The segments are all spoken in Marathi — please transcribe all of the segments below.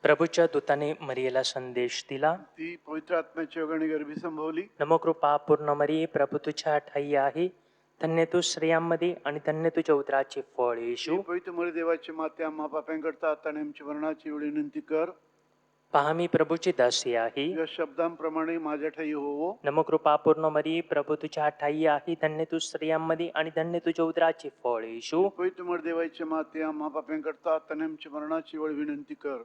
प्रभूच्या दूताने मरियेला संदेश दिला. ती पवित्र आत्म्याची योगाने गर्भी संभवली. नमो कृपा पूर्ण मरिये, प्रभू तुझ्या ठाई आहे. धन्य तू स्त्रियांमध्ये आणि धन्य तुझ्या उदराचे फळ येशू. पवित्र मरी देवाची माते, आम्हा पाप्यांकरता आता आणि आमच्या मरणाची वेळी विनंती कर. पहा मी प्रभूची दासी आहे. या शब्दांप्रमाणे माझ्या ठाई होवो. नमो कृपा पूर्ण मरिये, प्रभू तुझ्या ठाई आहे. धन्य तू स्त्रियांमध्ये आणि धन्य तुझ्या उदराचे फळ येशू. पवित्र मरी देवाची माते, आम्हा पाप्यांकरता आता आणि आमच्या मरणाची वेळ विनंती कर.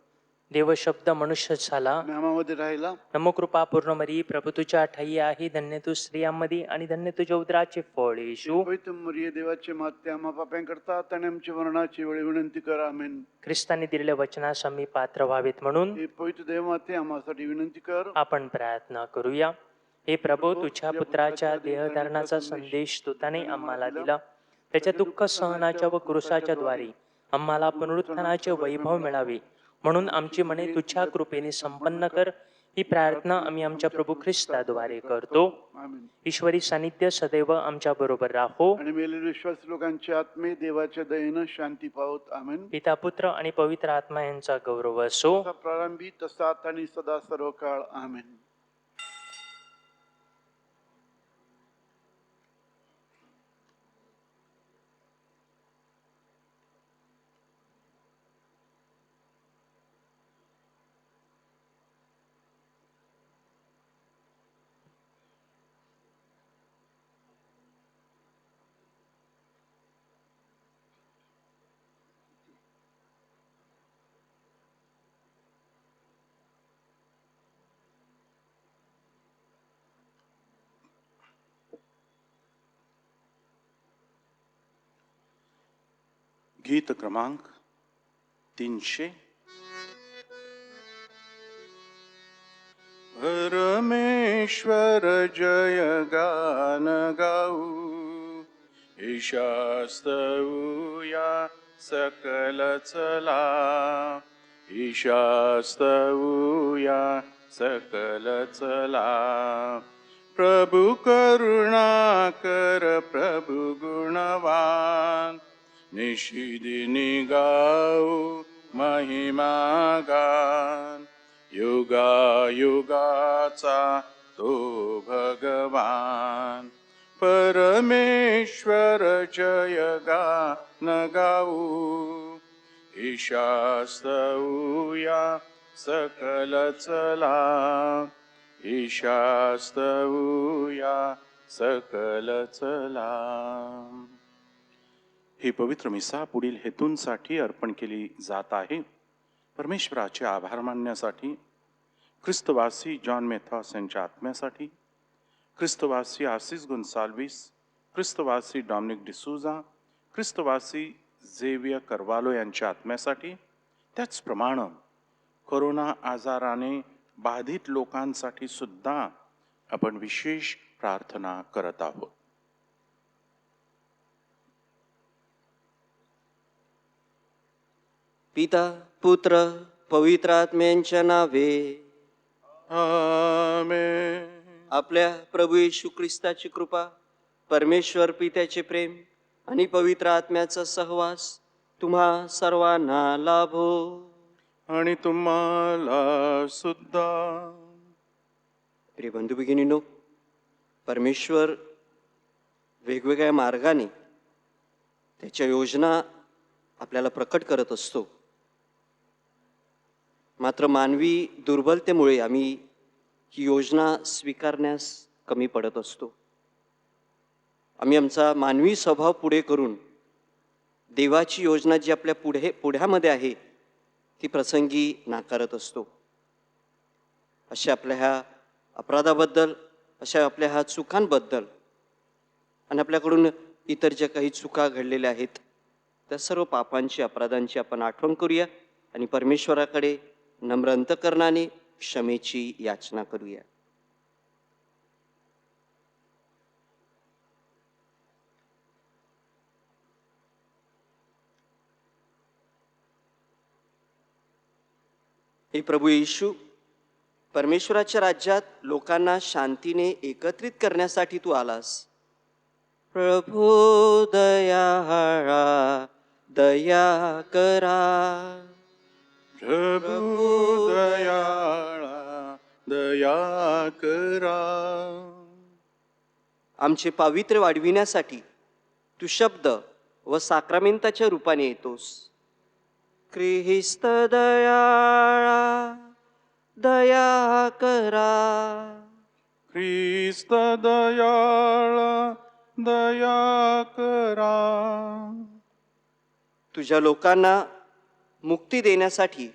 देव शब्द मनुष्य झाला. नामामध्ये राहिला. नमो कृपा पूर्ण मरिये, प्रभू तुझ्या ठाई आहे. धन्य तू स्त्रियांमध्ये आणि धन्य तुझ्या उदराचे फळ येशू. पवित्र मरी देवाची माते, आम्हा पाप्यांकरता आता आणि आमच्या मरणाची वेळ विनंती कर. आमेन. ख्रिस्ताने दिलेल्या वचनास आम्ही पात्र व्हावेत म्हणून हे पवित्र देवमाते, आम्हासाठी विनंती कर. आपण प्रार्थना करूया. हे प्रभू, तुझ्या पुत्राच्या देहधारणाचा संदेश दूताने आम्हाला दिला. त्याच्या दुःख सहनाच्या व क्रूसाच्या द्वारे आम्हाला पुनरुत्थानाचे वैभव मिळावे म्हणून आमची मने तुझ्या कृपेने संपन्न कर. ही प्रार्थना आम्ही आमच्या प्रभू ख्रिस्ताद्वारे करतो. आमेन. ईश्वरी सानिध्य सदैव आमच्या बरोबर राहो. आणि मेलेले विश्वासी लोकांचे आत्मे देवाच्या दयेनं शांती पावत. आमेन. पिता, पुत्र आणि पवित्र आत्मा यांचा गौरव असो. तसा प्रारंभी तसा आता आणि सदा सर्व काळ. आमेन. गीत क्रमांक 300. परमेश्वर जय गान गाऊ, ईशास्तऊया सकल चला, ईशास्तऊया सकल चला. प्रभु करुणा कर, प्रभु गुणवान, निशिदिनी गाऊ महिमा गान. युगा युगाचा तो भगवान, परमेश्वर जय गान गाऊ, ईशास्तऊया सकल चला, ईशास्तऊया सकल चला. ही पवित्र मिसा पुढील हेतूंसाठी अर्पण केली जात आहे. परमेश्वराचे आभार मानण्यासाठी, ख्रिस्तवासी जॉन मेथॉस यांच्या आत्म्यासाठी, ख्रिस्तवासी आसिस गोन्साल्विस, ख्रिस्तवासी डॉमिनिक डिसूजा, ख्रिस्तवासी झेवियर करवालो यांच्या आत्म्यासाठी, त्याचप्रमाणे कोरोना आजाराने बाधित लोकांसाठी सुद्धा आपण विशेष प्रार्थना करत आहोत. पिता, पुत्र, पवित्र आत्म्यांच्या नावे. आमेन. आपल्या प्रभू येशू ख्रिस्ताची कृपा, परमेश्वर पित्याचे प्रेम आणि पवित्र आत्म्याचा सहवास तुम्हा सर्वांना लाभो. आणि तुम्हाला सुद्धा. प्रिय बंधू भगिनींनो, परमेश्वर वेगवेगळ्या मार्गाने त्याच्या योजना आपल्याला प्रकट करत असतो. मात्र मानवी दुर्बलतेमुळे आम्ही ही योजना स्वीकारण्यास कमी पडत असतो. आम्ही आमचा मानवी स्वभाव पुढे करून देवाची योजना जी आपल्या पुढ्यामध्ये आहे ती प्रसंगी नाकारत असतो. अशा आपल्या ह्या अपराधाबद्दल, अशा आपल्या ह्या चुकांबद्दल आणि आपल्याकडून इतर ज्या काही चुका घडलेल्या आहेत त्या सर्व पापांची, अपराधांची आपण आठवण करूया आणि परमेश्वराकडे नम्र अंतकरणाने क्षमेची याचना करूया. हे प्रभू येशू, परमेश्वराच्या राज्यात लोकांना शांतीने एकत्रित करण्यासाठी तू आलास. प्रभू दयाळा, दया करा. प्रभू दयाळा दया करा. आमचे पावित्र्य वाढविण्यासाठी तू शब्द व साक्रामेंताच्या रूपाने येतोस. ख्रिस्त दयाळा दया करा. ख्रिस्त दयाळा दया करा. तुझ्या लोकांना मुक्ती देण्यासाठी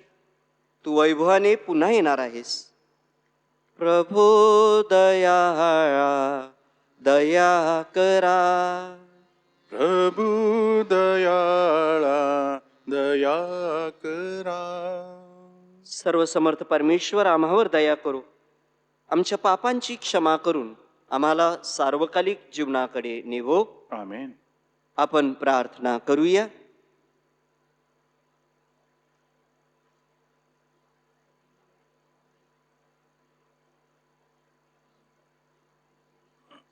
तू वैभवाने पुन्हा येणार आहेस. प्रभो दयाळा दया करा. प्रभू दयाळा दया करा. सर्वसमर्थ परमेश्वर आम्हावर दया करो. आमच्या पापांची क्षमा करून आम्हाला सार्वकालिक जीवनाकडे नेवो. आमेन. आपण प्रार्थना करूया.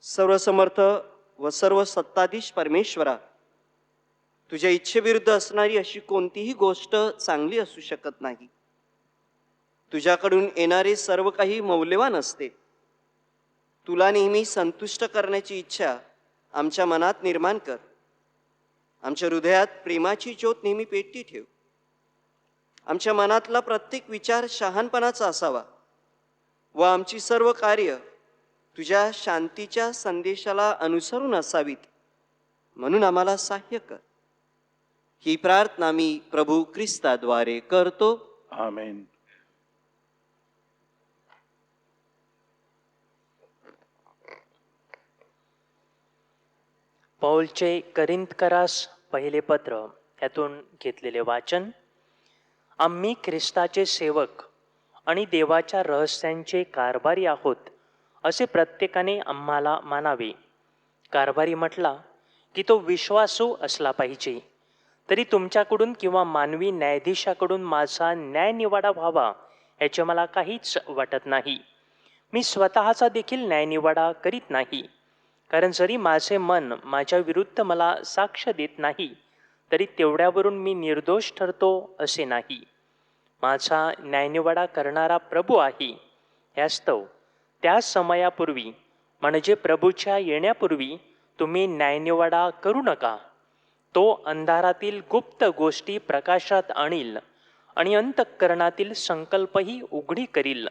सर्वसमर्थ व सर्व सत्ताधीश परमेश्वरा, तुझ्या इच्छेविरुद्ध असणारी अशी कोणतीही गोष्ट चांगली असू शकत नाही. तुझ्याकडून येणारे सर्व काही मौल्यवान असते. तुला नेहमी संतुष्ट करण्याची इच्छा आमच्या मनात निर्माण कर. आमच्या हृदयात प्रेमाची ज्योत नेहमी पेटती ठेव. आमच्या मनातला प्रत्येक विचार शहाणपणाचा असावा व आमची सर्व कार्य तुझ्या शांतीच्या संदेशाला अनुसरून असावीत, म्हणून आम्हाला सहाय्य कर. ही प्रार्थना मी प्रभू ख्रिस्ताद्वारे करतो. आमेन. पौलचे करिंथकरास पहिले पत्र यातून घेतलेले वाचन. आम्ही ख्रिस्ताचे सेवक आणि देवाच्या रहस्यांचे कारभारी आहोत असे प्रत्येकाने आम्हाला मानावे. कारभारी म्हटला की तो विश्वासू असला पाहिजे. तरी तुमच्याकडून किंवा मानवी न्यायाधीशाकडून माझा न्यायनिवाडा व्हावा याचे मला काहीच वाटत नाही. मी स्वतःचा देखील न्यायनिवाडा करीत नाही, कारण जरी माझे मन माझ्या विरुद्ध मला साक्ष देत नाही तरी तेवढ्यावरून मी निर्दोष ठरतो असे नाही. माझा न्यायनिवाडा करणारा प्रभू आहे. यास्तव त्या समयापूर्वी म्हणजे प्रभूच्या येण्यापूर्वी तुम्ही न्यायनिवाडा करू नका. तो अंधारातील गुप्त गोष्टी प्रकाशात आणील आणि अंतःकरणातील संकल्पही उघडी करील,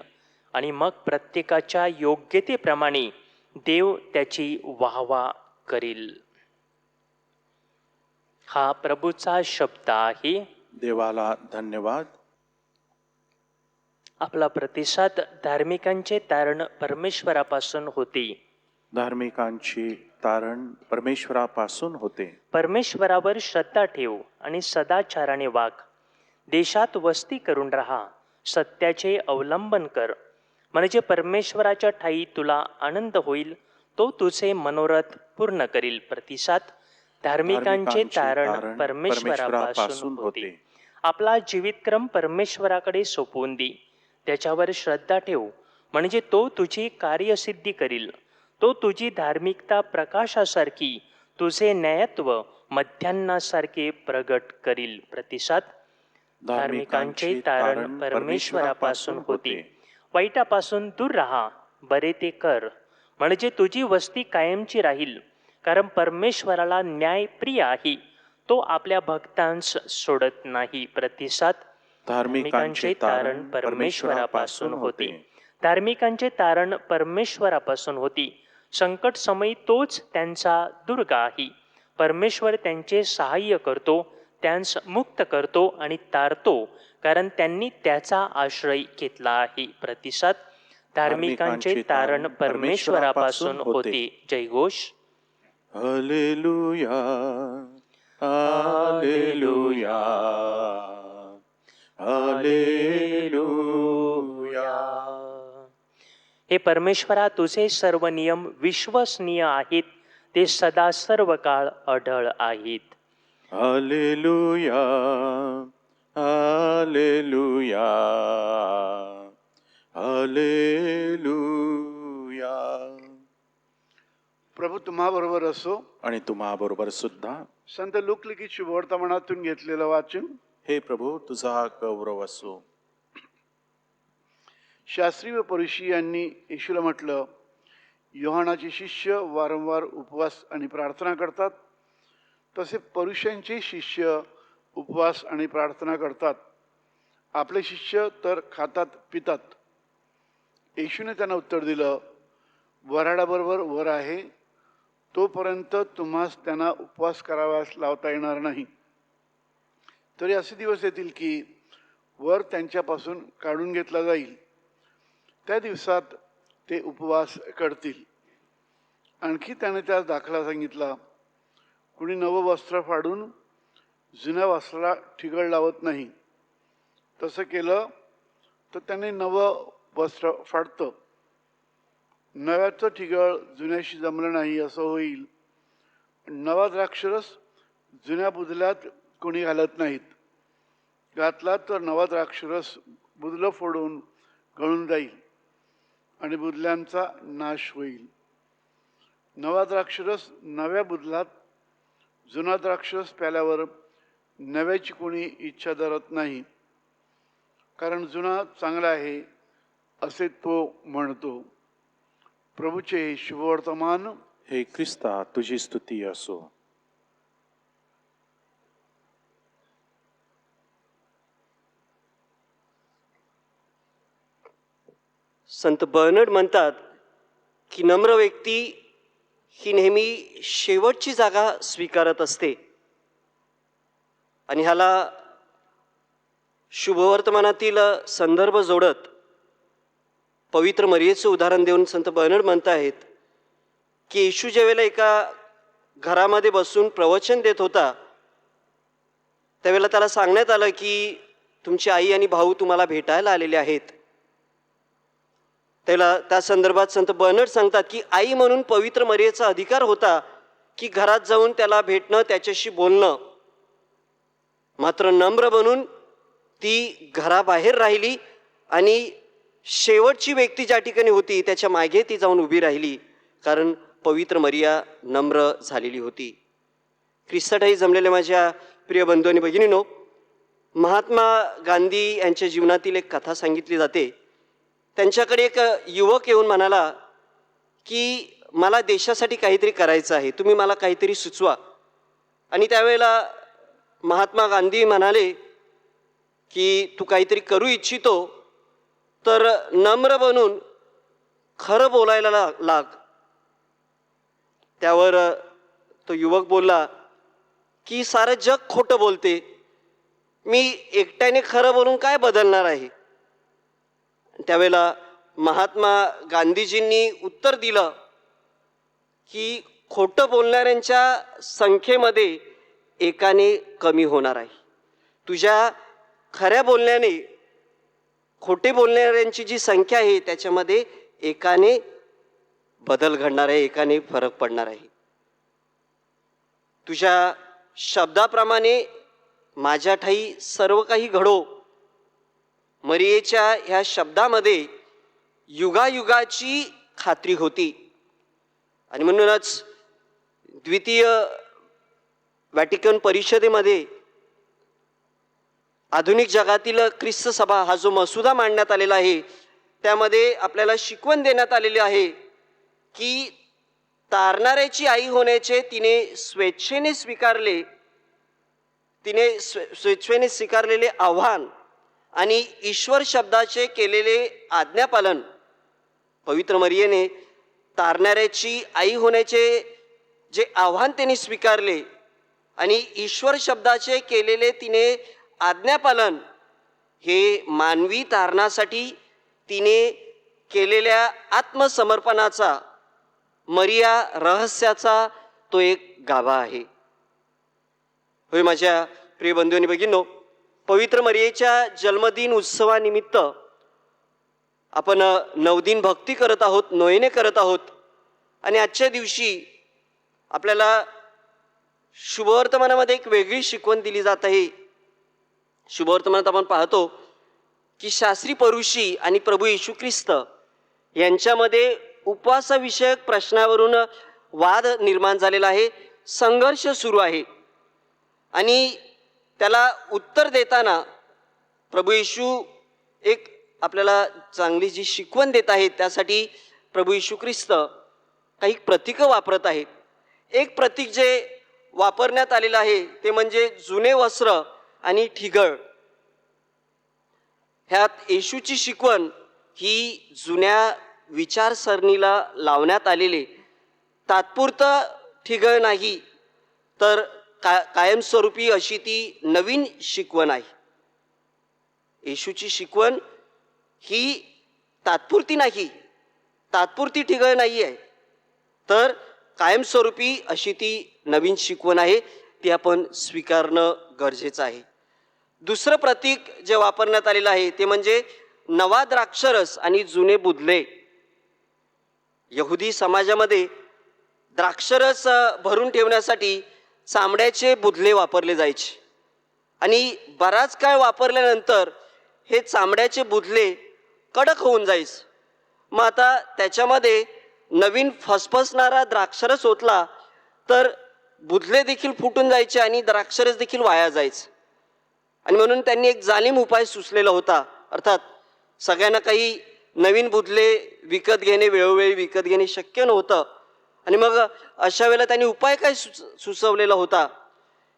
आणि मग प्रत्येकाच्या योग्यतेप्रमाणे देव त्याची वाहवा करील. हा प्रभूचा शब्द आहे. देवाला धन्यवाद. आपला प्रतिसाद. धार्मिकांचे तारण परमेश्वरापासून होते. धार्मिकांची तारण परमेश्वरापासून होते. परमेश्वरावर श्रद्धा ठेव आणि सदाचाराने वाग. देशात वस्ती करून राहा. सत्याचे अवलंबन कर, म्हणजे परमेश्वराच्या ठायी तुला आनंद होईल. तो तुझे मनोरथ पूर्ण करील. प्रतिसाद. धार्मिकांचे तारण परमेश्वरापासून होते. आपला जीवितक्रम परमेश्वराकडे सोपवून दे. त्याच्यावर श्रद्धा ठेव, म्हणजे तो तुझी कार्यसिद्धी करील. तो तुझी धार्मिकता प्रकाशासारखी, तुझे न्यायत्व मध्यान्नासारखे प्रगट करील. प्रतिसाद. धार्मिकांचे तारण परमेश्वरापासून होते. वाईटापासून दूर राहा, बरे ते कर, म्हणजे तुझी वस्ती कायमची राहील. कारण परमेश्वराला न्याय प्रिय आहे. तो आपल्या भक्तांस सोडत नाही. प्रतिसाद. धार्मिकांचे तारण परमेश्वरापासून होते. धार्मिकांचे तारण परमेश्वरापासून होते. संकट समयी तोच त्यांचा दुर्ग आहे. परमेश्वर त्यांचे सहाय्य करतो, त्यांस मुक्त करतो आणि तारतो, कारण त्यांनी त्याचा आश्रय घेतला आहे. प्रतिसाद. धार्मिकांचे तारण परमेश्वरापासून होते. जयघोष. Hallelujah hallelujah hallelujah. हे परमेश्वरा, तुझे सर्व नियम विश्वसनीय आहेत. ते सदा सर्व काळ अढळ आहेत. Hallelujah hallelujah hallelujah. प्रभू तुम्हा बरोबर असो. आणि तुम्हा बरोबर सुद्धा. संत लूक लिखित शुभवर्तमानातून घेतलेलं वाचन. हे प्रभू तुझा हा गौरव असो. शास्त्री व परुषी यांनी येशूला म्हटलं, योहानाचे शिष्य वारंवार उपवास आणि प्रार्थना करतात, तसे परुषांचे शिष्य उपवास आणि प्रार्थना करतात. आपले शिष्य तर खातात पितात. येशूने त्यांना उत्तर दिलं, वऱ्हाडाबरोबर वर आहे तोपर्यंत तुम्हास त्यांना उपवास कराव्यास लावता येणार नाही. तरी असे दिवस येतील की वर त्यांच्यापासून काढून घेतला जाईल. त्या दिवसात ते उपवास करतील. आणखी त्याने त्यास दाखला सांगितला, कुणी नवं वस्त्र फाडून जुन्या वस्त्राला ठिगळ लावत नाही. तसं केलं तर त्याने नवं वस्त्र फाडतं. नव्याचं ठिगळ जुन्याशी जमलं नाही असं होईल. नवा द्राक्षरस जुन्या बुधल्यात कोणी घालत नाहीत. घातला तर नवा द्राक्षरस बुधलं फोडून गळून जाईल आणि बुधल्यांचा नाश होईल. नवा द्राक्षरस नव्या बुधलात, जुना द्राक्षरस प्याल्यावर नव्याची कोणी इच्छा धरत नाही, कारण जुना चांगला आहे असे तो म्हणतो. प्रभूचे शुभवर्तमान. हे ख्रिस्ता तुझी स्तुती असो. संत बर्नर्ड म्हणतात की नम्र व्यक्ती ही नेहमी शेवटची जागा स्वीकारत असते. आणि ह्याला शुभवर्तमानातील संदर्भ जोडत पवित्र मरियेचं उदाहरण देऊन संत बर्नर्ड म्हणत आहेत की येशू ज्यावेळेला एका घरामध्ये बसून प्रवचन देत होता, त्यावेळेला त्याला सांगण्यात आलं की तुमची आई आणि भाऊ तुम्हाला भेटायला आलेले आहेत. त्याला त्या संदर्भात संत बर्नर्ड सांगतात की आई म्हणून पवित्र मरियेचा अधिकार होता की घरात जाऊन त्याला भेटणं, त्याच्याशी बोलणं. मात्र नम्र बनून ती घराबाहेर राहिली आणि शेवटची व्यक्ती ज्या ठिकाणी होती त्याच्या मागे ती जाऊन उभी राहिली, कारण पवित्र मरिया नम्र झालेली होती. ख्रिस्ताठाई जमलेल्या माझ्या प्रिय बंधू आणि भगिनीनो, महात्मा गांधी यांच्या जीवनातील एक कथा सांगितली जाते. त्यांच्याकडे एक युवक येऊन म्हणाला की मला देशासाठी काहीतरी करायचं आहे, तुम्ही मला काहीतरी सुचवा. आणि त्यावेळेला महात्मा गांधी म्हणाले की तू काहीतरी करू इच्छितो तर नम्र बनून खरं बोलायला लाग. त्यावर तो युवक बोलला की सारं जग खोटं बोलते, मी एकट्याने खरं बोलून काय बदलणार आहे. त्यावेळेला महात्मा गांधीजींनी उत्तर दिलं की खोटं बोलणाऱ्यांच्या संख्येमध्ये एकाने कमी होणार आहे. तुझ्या खऱ्या बोलण्याने खोटे बोलणाऱ्यांची जी संख्या आहे त्याच्यामध्ये एकाने बदल घडणार आहे, एकाने फरक पडणार आहे. तुझ्या शब्दाप्रमाणे माझ्या ठाई सर्व काही घडो. मरियेच्या ह्या शब्दामध्ये युगायुगाची खात्री होती. आणि म्हणूनच द्वितीय व्हॅटिकन परिषदेमध्ये आधुनिक जगातील ख्रिस्त सभा हा जो मसुदा मांडण्यात आलेला आहे त्यामध्ये आपल्याला शिकवण देण्यात आलेली आहे की तारणाऱ्याची आई होण्याचे तिने स्वेच्छेने स्वीकारलेले आव्हान आणि ईश्वर शब्दाचे केलेले आज्ञापालन. पवित्र मरियेने तारणाऱ्याची आई होण्याचे जे आव्हान तिने स्वीकारले आणि ईश्वर शब्दाचे केलेले तिने आज्ञापालन, हे मानवी तारणासाठी तिने केलेल्या आत्मसमर्पणाचा, मरिया रहस्याचा तो एक गाभा आहे. होय माझ्या प्रिय बंधू आणि भगिनींनो, पवित्र मरियेच्या जन्मदिन उत्सवानिमित्त आपण नवदिन भक्ती करत आहोत, नोयने करत आहोत. आणि आजच्या दिवशी आपल्याला शुभवर्तमानामध्ये एक वेगळी शिकवण दिली जात आहे. शुभवर्तमानात आपण पाहतो की शास्त्री परुषी आणि प्रभू येशू ख्रिस्त यांच्यामध्ये उपवासाविषयक प्रश्नावरून वाद निर्माण झालेला आहे, संघर्ष सुरू आहे. आणि त्याला उत्तर देताना प्रभू येशू एक आपल्याला चांगली जी शिकवण देत आहेत, त्यासाठी प्रभू येशू ख्रिस्त काही प्रतीकं वापरत आहेत. एक प्रतीक जे वापरण्यात आलेलं आहे ते म्हणजे जुने वस्त्र आणि ठिगळ. ह्यात येशूची शिकवण ही जुन्या विचारसरणीला लावण्यात आलेले तात्पुरतं ठिगळ नाही, तर कायमस्वरूपी अशी ती नवीन शिकवण आहे. येशूची शिकवण ही तात्पुरती नाही, तात्पुरती ठिगळ नाही आहे, तर कायमस्वरूपी अशी ती नवीन शिकवण आहे. ती आपण स्वीकारणं गरजेचं आहे. दुसरं प्रतीक जे वापरण्यात आलेलं आहे ते म्हणजे नवा द्राक्षरस आणि जुने बुधले. यहुदी समाजामध्ये द्राक्षरस भरून ठेवण्यासाठी चामड्याचे बुधले वापरले जायचे आणि बराच काळ वापरल्यानंतर हे चामड्याचे बुधले कडक होऊन जायचे. मग आता त्याच्यामध्ये नवीन फसफसणारा द्राक्षरस ओतला तर बुधले देखील फुटून जायचे आणि द्राक्षरस देखील वाया जायचे. आणि म्हणून त्यांनी एक जालिम उपाय सुचलेला होता. अर्थात सगळ्यांना काही नवीन बुधले विकत घेणे, वेळोवेळी विकत घेणे शक्य नव्हतं. आणि मग अशा वेळेला त्यांनी उपाय काय सुचवलेला होता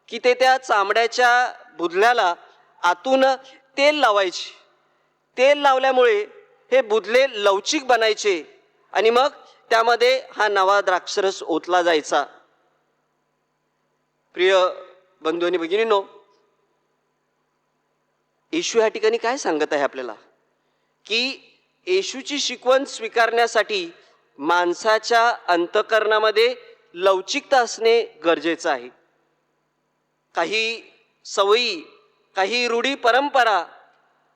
की ते त्या चामड्याच्या बुधल्याला आतून तेल लावायचे. तेल लावल्यामुळे हे बुधले लवचिक बनायचे आणि मग त्यामध्ये हा नवा द्राक्षरस ओतला जायचा. प्रिय बंधू आणि भगिनींनो, येशू या ठिकाणी काय सांगत आहे आपल्याला की येशूची शिकवण स्वीकारण्यासाठी माणसाच्या अंतःकरणामध्ये लवचिकता असणे गरजेचं आहे. काही सवयी, काही रूढी परंपरा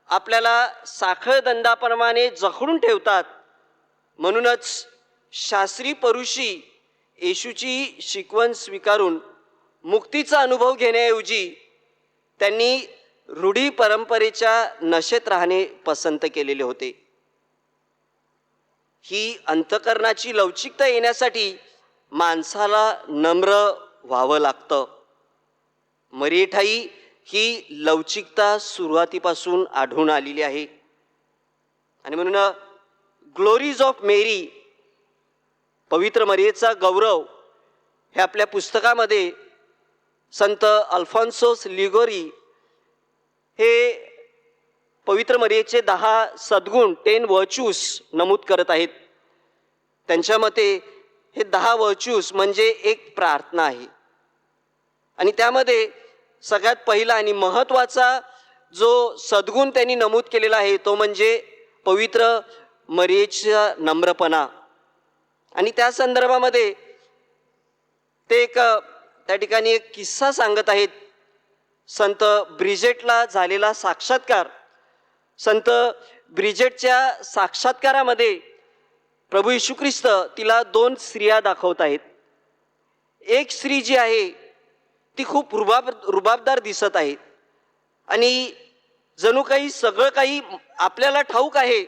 आपल्याला साखळ दंडाप्रमाणे जखडून ठेवतात. म्हणूनच शास्त्री परुषी येशूची शिकवण स्वीकारून मुक्तीचा अनुभव घेण्याऐवजी त्यांनी रूढी परंपरेच्या नशेत राहणे पसंत केलेले होते. ही अंतःकरणाची लवचिकता येण्यासाठी माणसाला नम्र व्हावं लागतं. मरियेठाई ही लवचिकता सुरुवातीपासून आढळून आलेली आहे. आणि म्हणून ग्लोरीज ऑफ मेरी, पवित्र मरियेचा गौरव, हे आपल्या पुस्तकामध्ये संत अल्फॉन्सोस लिगोरी हे पवित्र मरियेचे 10 सद्गुण 10 वर्च्यूज नमूद करत आहेत. त्यांच्या मते हे 10 वर्च्यूज म्हणजे एक प्रार्थना आहे आणि त्यामध्ये सगळ्यात पहिला आणि महत्त्वाचा जो सद्गुण त्यांनी नमूद केलेला आहे तो म्हणजे पवित्र मरियेचा नम्रपणा. आणि त्या संदर्भामध्ये ते त्या ठिकाणी एक किस्सा सांगत आहेत. संत ब्रिजेटला झालेला साक्षात्कार. संत ब्रिजेटच्या साक्षात्कारामध्ये प्रभू येशू ख्रिस्त तिला 2 स्त्रिया दाखवत आहेत. एक स्त्री जी आहे ती खूप रुबाबदार दिसत आहे आणि जणू काही सगळं काही आपल्याला ठाऊक आहे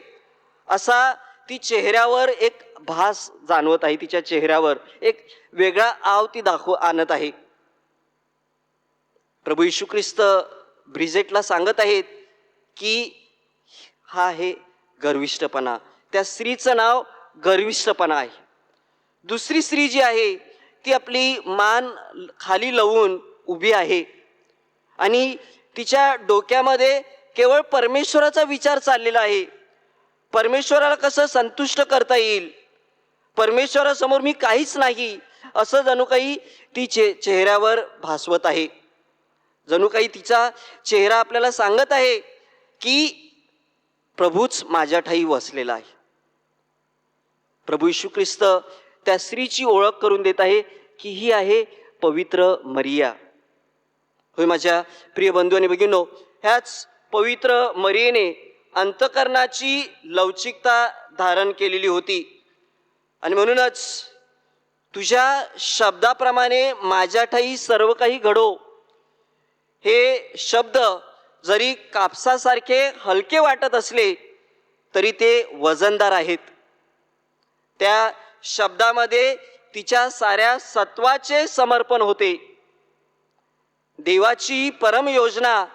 असा ती चेहऱ्यावर एक भास जाणवत आहे. तिच्या चेहऱ्यावर एक वेगळा आव ती आणत आहे. प्रभू येशू ख्रिस्त ब्रिजेटला सांगत आहेत की हा आहे गर्विष्ठपणा. त्या स्त्रीचं नाव गर्विष्ठपणा आहे. दुसरी स्त्री जी आहे ती आपली मान खाली लावून उभी आहे आणि तिच्या डोक्यामध्ये केवळ परमेश्वराचा विचार चाललेला आहे. परमेश्वराला कसं संतुष्ट करता येईल, परमेश्वरासमोर मी काहीच नाही असं जणू काही ती चेहऱ्यावर भासवत आहे. जणू काही तिचा चेहरा आपल्याला सांगत आहे की प्रभूच माझ्या ठाई वसलेला आहे. प्रभू येशू ख्रिस्त त्या स्त्रीची ओळख करून देत आहे की ही आहे पवित्र मरिया. होय माझ्या प्रिय बंधू आणि भगिनींनो, ह्याच पवित्र मरियेने अंतःकरणाची लवचिकता धारण केलेली होती. आणि म्हणूनच तुझ्या शब्दाप्रमाणे माझ्या ठाई सर्व काही घडो, हे शब्द जरी कापसासारखे हलके वाटत असले तरी ते वजनदार आहेत. त्या शब्दामध्ये तिच्या साऱ्या सत्वाचे समर्पण होते. देवाची परम योजना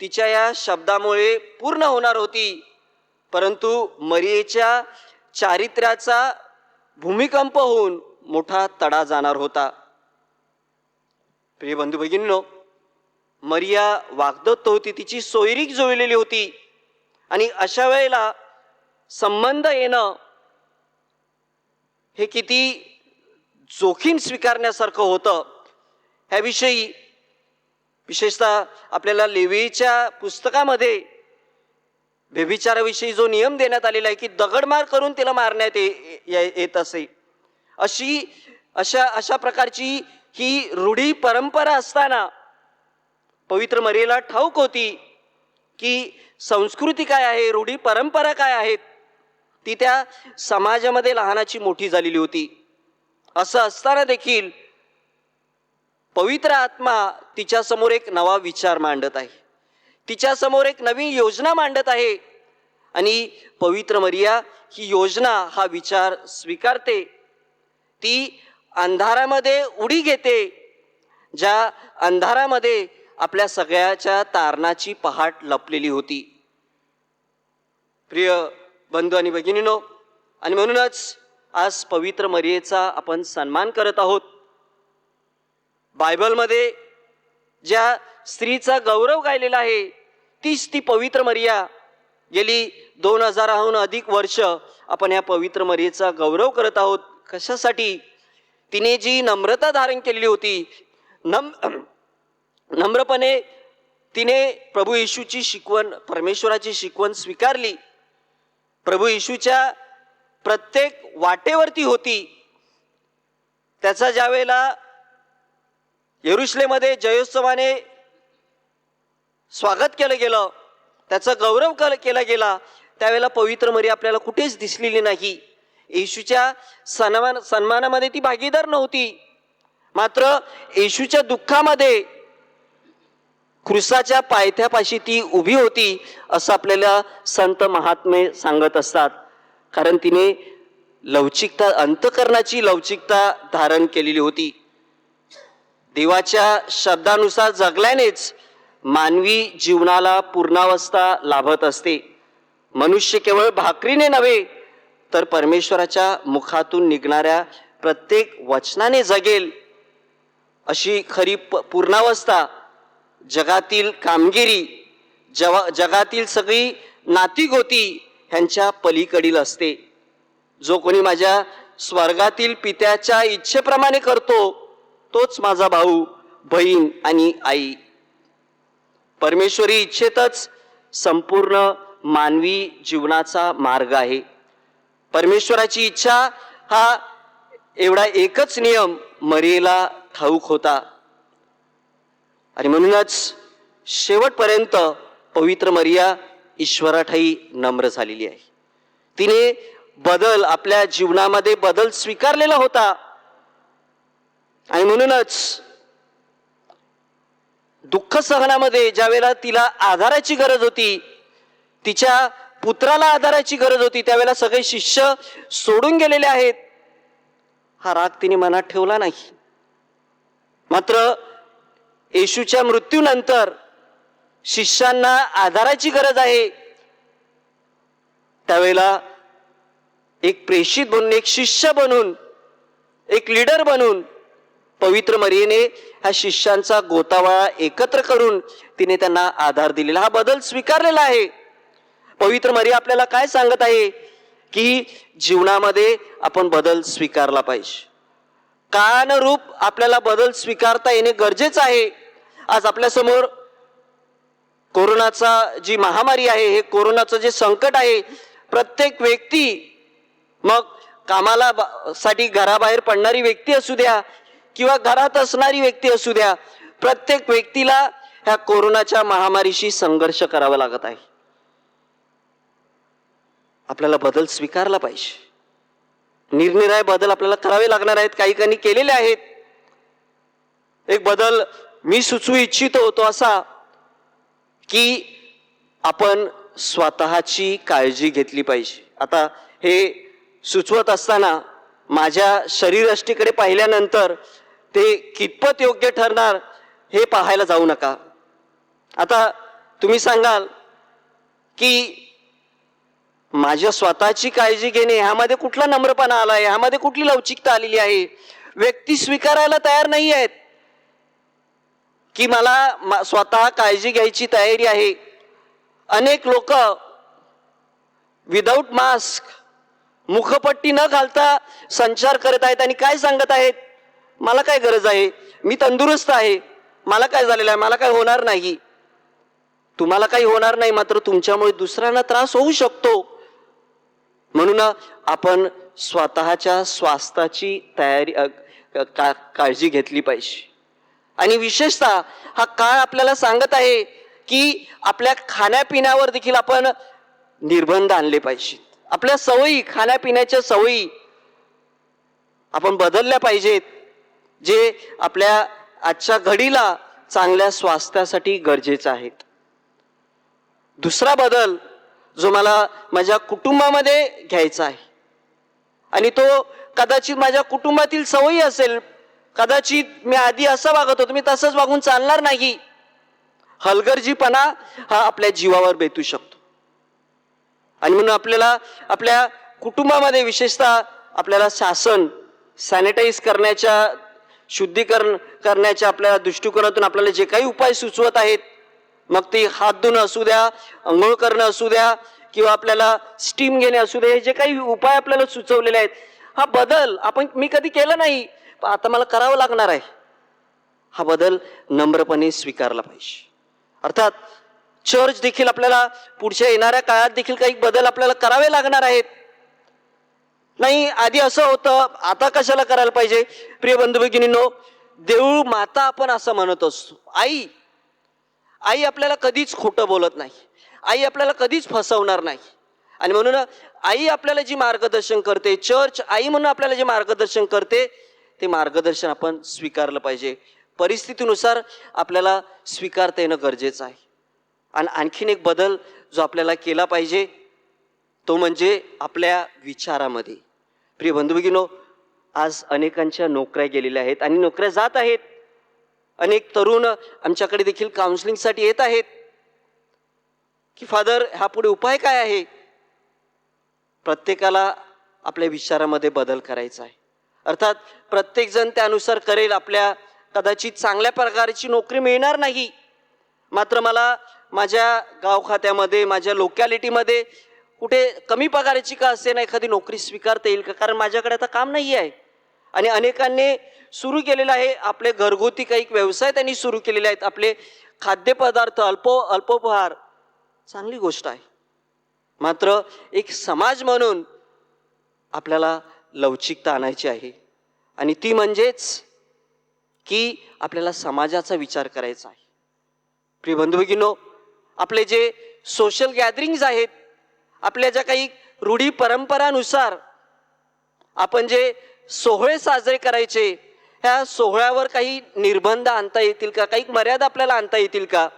तिच्या या शब्दामुळे पूर्ण होणार होती, परंतु मरियेच्या चारित्र्याचा भूमिकंप होऊन मोठा तडा जाणार होता. प्रिय बंधू भगिनींनो, मरिया वाग्दत्त होती, तिची सोयरीक जुळलेली होती, आणि अशा वेळेला संबंध येणं हे किती जोखीम स्वीकारण्यासारखं होतं. ह्याविषयी विशेषतः आपल्याला लेवीच्या पुस्तकामध्ये व्यभिचाराविषयी जो नियम देण्यात आलेला आहे की दगडमार करून तिला मारण्यात येत असे, अशा प्रकारची ही रूढी परंपरा असताना पवित्र मरियेला ठाऊक होती की संस्कृती काय आहे, रूढी परंपरा काय आहेत. ती त्या समाजामध्ये लहानाची मोठी झालेली होती. असं असताना देखील पवित्र आत्मा तिच्यासमोर एक नवा विचार मांडत आहे, तिच्यासमोर एक नवीन योजना मांडत आहे, आणि पवित्र मरिया ही योजना, हा विचार स्वीकारते. ती अंधारामध्ये उडी घेते, ज्या अंधारामध्ये आपल्या सगळ्याच्या तारणाची पहाट लपलेली होती. प्रिय बंधू आणि भगिनीनो, आणि म्हणूनच आज पवित्र मरियेचा आपण सन्मान करत आहोत. बायबलमध्ये ज्या स्त्रीचा गौरव गायलेला आहे तीच ती पवित्र मरिया. गेली 2000हून अधिक वर्ष आपण या पवित्र मरियेचा गौरव करत आहोत. कशासाठी? तिने जी नम्रता धारण केलेली होती, नम्रपणे तिने प्रभू येशूची शिकवण, परमेश्वराची शिकवण स्वीकारली. प्रभू येशूच्या प्रत्येक वाटेवरती होती. त्याचा ज्या वेळेला यरुशलेममध्ये जयोत्सवाने स्वागत केलं गेलं, त्याचा गौरव केला गेला, त्यावेळेला पवित्र मरिया आपल्याला कुठेच दिसलेली नाही. येशूच्या सन्मानामध्ये ती भागीदार नव्हती, मात्र येशूच्या दुःखामध्ये क्रुसाच्या पायथ्यापाशी ती उभी होती, असं आपल्याला संत महात्मे सांगत असतात. कारण तिने लवचिकता, अंतःकरणाची लवचिकता धारण केलेली होती. देवाच्या शब्दानुसार जगल्यानेच मानवी जीवनाला पूर्णावस्था लाभत असते. मनुष्य केवळ भाकरीने नव्हे तर परमेश्वराच्या मुखातून निघणाऱ्या प्रत्येक वचनाने जगेल, अशी खरी पूर्णावस्था जगातील कामगिरी, जगातील सगळी नातीगोती ह्यांच्या पलीकडील असते. जो कोणी माझ्या स्वर्गातील पित्याच्या इच्छेप्रमाणे करतो तोच माझा भाऊ, बहीण आणि आई. परमेश्वरी इच्छेतच संपूर्ण मानवी जीवनाचा मार्ग आहे. परमेश्वराची इच्छा हा एवढा एकच नियम मरियेला ठाऊक होता, आणि म्हणूनच शेवटपर्यंत पवित्र मरिया ईश्वराठाई नम्र झालेली आहे. तिने बदल, आपल्या जीवनामध्ये बदल स्वीकारलेला होता, आणि म्हणूनच दुःख सहनामध्ये ज्या वेळेला तिला आधाराची गरज होती, तिच्या पुत्राला आधाराची गरज होती, त्यावेळेला सगळे शिष्य सोडून गेलेले आहेत, हा राग तिने मनात ठेवला नाही. मात्र येशूच्या मृत्यूनंतर शिष्यांना आधाराची गरज आहे, त्यावेळेला एक प्रेषित बनून, एक शिष्य बनून, एक लीडर बनून पवित्र मरियेने ह्या शिष्यांचा गोतावळा एकत्र करून तिने त्यांना आधार दिलेला, हा बदल स्वीकारलेला आहे. पवित्र मरिया आपल्याला काय सांगत आहे की जीवनामध्ये आपण बदल स्वीकारला पाहिजे. काळानुरूप आपल्याला बदल स्वीकारता येणे गरजेचं आहे. आज आपल्यासमोर कोरोनाचा जी महामारी आहे, हे कोरोनाचं जे संकट आहे, प्रत्येक व्यक्ती, मग कामाला साठी घराबाहेर पडणारी व्यक्ती असू द्या किंवा घरात असणारी व्यक्ती असू द्या, प्रत्येक व्यक्तीला ह्या कोरोनाच्या महामारीशी संघर्ष करावा लागत आहे. आपल्याला बदल स्वीकारला पाहिजे. निरनिराळे बदल आपल्याला करावे लागणार आहेत, काही काही केलेले आहेत. एक बदल मी सुचवू इच्छितो तो असा की आपण स्वतःची काळजी घेतली पाहिजे. आता हे सुचवत असताना माझ्या शरीरयष्टीकडे पाहिल्यानंतर ते कितपत योग्य ठरणार हे पाहायला जाऊ नका. आता तुम्ही सांगाल की माझ्या स्वतःची काळजी घेणे ह्यामध्ये कुठला नम्रपणा आलाय, ह्यामध्ये कुठली लवचिकता आलेली आहे. व्यक्ती स्वीकारायला तयार नाही आहेत की मला स्वतः काळजी घ्यायची तयारी आहे. अनेक लोक विदाऊट मास्क, मुखपट्टी न घालता संचार करत आहेत आणि काय सांगत आहेत, मला काय गरज आहे, मी तंदुरुस्त आहे, मला काय झालेलं आहे, मला काय होणार नाही. तुम्हाला काही होणार नाही, मात्र तुमच्यामुळे दुसऱ्यांना त्रास होऊ शकतो. म्हणून आपण स्वतःच्या स्वास्थ्याची काळजी घेतली पाहिजे. आणि विशेषतः हा काळ आपल्याला सांगत आहे की आपल्या खाण्यापिण्यावर देखील आपण निर्बंध आणले पाहिजेत. आपल्या सवयी, खाण्यापिण्याच्या सवयी आपण बदलल्या पाहिजेत, जे आपल्या आजच्या घडीला चांगल्या स्वास्थ्यासाठी गरजेचं आहे. दुसरा बदल जो मला माझ्या कुटुंबामध्ये घ्यायचा आहे, आणि तो कदाचित माझ्या कुटुंबातील सवयी असेल. कदाचित मी आधी असं वागत होतो, मी तसंच वागून चालणार नाही. हलगर्जीपणा हा आपल्या जीवावर बेतू शकतो. आणि म्हणून आपल्याला आपल्या कुटुंबामध्ये विशेषतः आपल्याला शासन सॅनिटाईज करण्याच्या, शुद्धीकरण करण्याच्या आपल्या दृष्टिकोनातून आपल्याला जे काही उपाय सुचवत आहेत, मग ते हात धुणं असू द्या, अंघोळ करणं असू द्या, किंवा आपल्याला स्टीम घेणे असू दे, हे जे काही उपाय आपल्याला सुचवलेले आहेत, हा बदल मी कधी केला नाही, पण आता मला करावं लागणार आहे. हा बदल नम्रपणे स्वीकारला पाहिजे. अर्थात चर्च देखील आपल्याला पुढच्या येणाऱ्या काळात देखील काही बदल आपल्याला करावे लागणार आहेत. नाही, आधी असं होतं, आता कशाला करायला पाहिजे. प्रिय बंधू भगिनींनो, देऊळ माता आपण असं म्हणत असतो. आई आपल्याला कधीच खोटं बोलत नाही, आई आपल्याला कधीच फसवणार नाही. आणि म्हणून आई आपल्याला जी मार्गदर्शन करते, चर्च आई म्हणून आपल्याला जे मार्गदर्शन करते, ते मार्गदर्शन आपण स्वीकारलं पाहिजे. परिस्थितीनुसार आपल्याला स्वीकारता येणं गरजेचं आहे. आणि आणखीन एक बदल जो आपल्याला केला पाहिजे तो म्हणजे आपल्या विचारामध्ये. प्रिय बंधू भगिनींनो, आज अनेकांच्या नोकऱ्या गेलेल्या आहेत आणि नोकऱ्या जात आहेत. अनेक तरुण आमच्याकडे देखील काउन्सिलिंगसाठी येत आहेत की फादर, ह्या पुढे उपाय काय आहे. प्रत्येकाला आपल्या विचारामध्ये बदल करायचा आहे. अर्थात प्रत्येक जण त्यानुसार करेल. आपल्या कदाचित चांगल्या प्रकारची नोकरी मिळणार नाही, मात्र मला माझ्या गाव खात्यामध्ये, माझ्या लोकॅलिटीमध्ये कुठे कमी पगाराची का असे ना एखादी नोकरी स्वीकारता येईल का, कारण माझ्याकडे आता काम नाही आहे. आणि अनेकांनी सुरू केलेलं आहे, आपले घरगुती काही व्यवसाय त्यांनी सुरू केलेले आहेत, आपले खाद्यपदार्थ, अल्पोपहार, चांगली गोष्ट आहे. मात्र एक समाज म्हणून आपल्याला लवचिकता आणायची आहे, आणि ती म्हणजेच की आपल्याला समाजाचा विचार करायचा आहे. प्रिय बंधू भगिनींनो, आपले जे सोशल गॅदरिंग्ज आहेत, आपल्या ज्या काही रूढी परंपरानुसार आपण जे सोहळे साजरे करायचे, ह्या सोहळ्यावर काही निर्बंध आणता येतील का, काही मर्यादा आपल्याला आणता येतील का.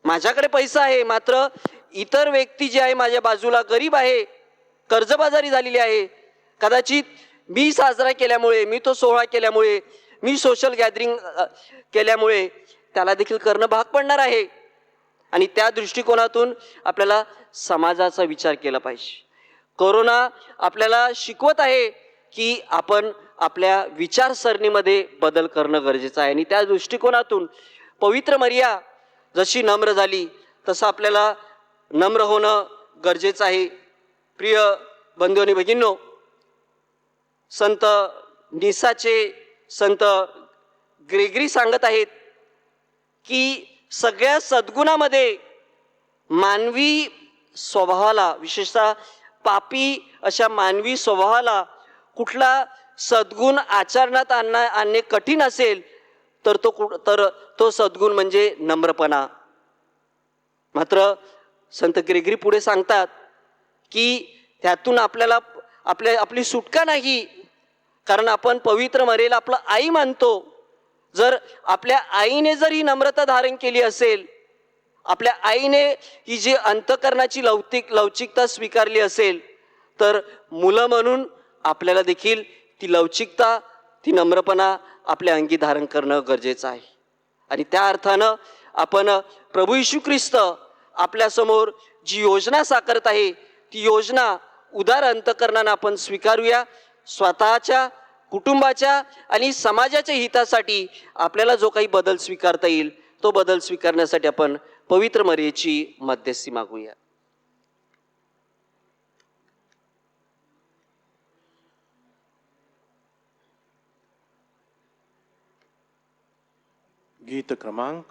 माझ्याकडे पैसा आहे, मात्र इतर व्यक्ती जी आहे माझ्या बाजूला गरीब आहे, कर्जबाजारी झालेली आहे, कदाचित मी साजरा केल्यामुळे, मी तो सोहळा केल्यामुळे, मी सोशल गॅदरिंग केल्यामुळे त्याला देखील करणं भाग पडणार आहे. आणि त्या दृष्टिकोनातून आपल्याला समाजाचा विचार केला पाहिजे. कोरोना आपल्याला शिकवत आहे की आपण आपल्या विचारसरणीमध्ये बदल करणं गरजेचं आहे. आणि त्या दृष्टिकोनातून पवित्र मरिया जशी नम्र झाली, तसं आपल्याला नम्र होणं गरजेचं आहे. प्रिय बंधू आणि भगिनींनो, संत निसाचे संत ग्रेगरी सांगत आहेत की सगळ्या सद्गुणामध्ये मानवी स्वभावाला, विशेषतः पापी अशा मानवी स्वभावाला कुठला सद्गुण आचरणात आणणे कठीण असेल तर तो सद्गुण म्हणजे नम्रपणा. मात्र संत ग्रेगरी पुढे सांगतात की त्यातून आपल्याला आपली सुटका नाही, कारण आपण पवित्र मरेला आपलं आई मानतो. जर आपल्या आईने जर ही नम्रता धारण केली असेल, आपल्या आईने ही जी अंतःकरणाची लवचिकता स्वीकारली असेल, तर मुलं म्हणून आपल्याला देखील ती लवचिकता, ती नम्रपणा आपल्या अंगी धारण करणं गरजेचं आहे. आणि त्या अर्थानं आपण प्रभू येशू ख्रिस्त आपल्यासमोर जी योजना साकारत आहे ती योजना उदार अंतकरणानं आपण स्वीकारूया. स्वतःच्या, कुटुंबाच्या आणि समाजाच्या हितासाठी आपल्याला जो काही बदल स्वीकारता येईल तो बदल स्वीकारण्यासाठी आपण पवित्र मरियेची मध्यस्थी मागूया. गीत क्रमांक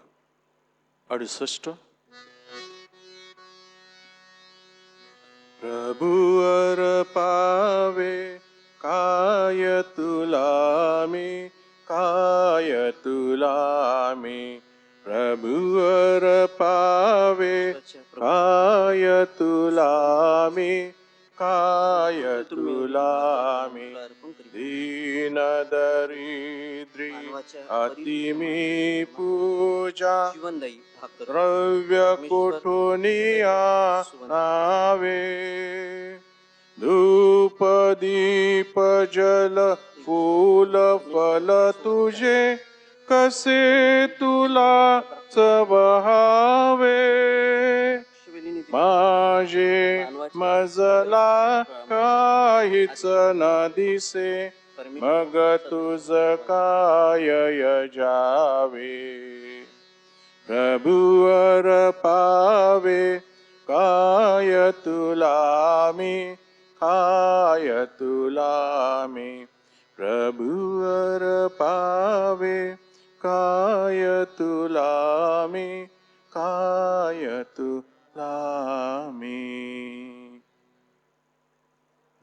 68. प्रभुवर पावे काय तुला मी, काय तुला मी. प्रभुवर पावे काय तुला मी, काय तुला मी. दीन दरिद्री अति मी पूजा, जीवनदायी भाकर द्रव्य कोठुनिया नावे. धूप दीप जल फूल फल तुझे, कसे तुला चवहावे. माझे मजला काहीच न दिसे, मग तुझ काय यजावे. प्रभुवर पावे काय तुला मी, काय तुला मी. प्रभुवर पावे काय तुला मी, काय तुला मी.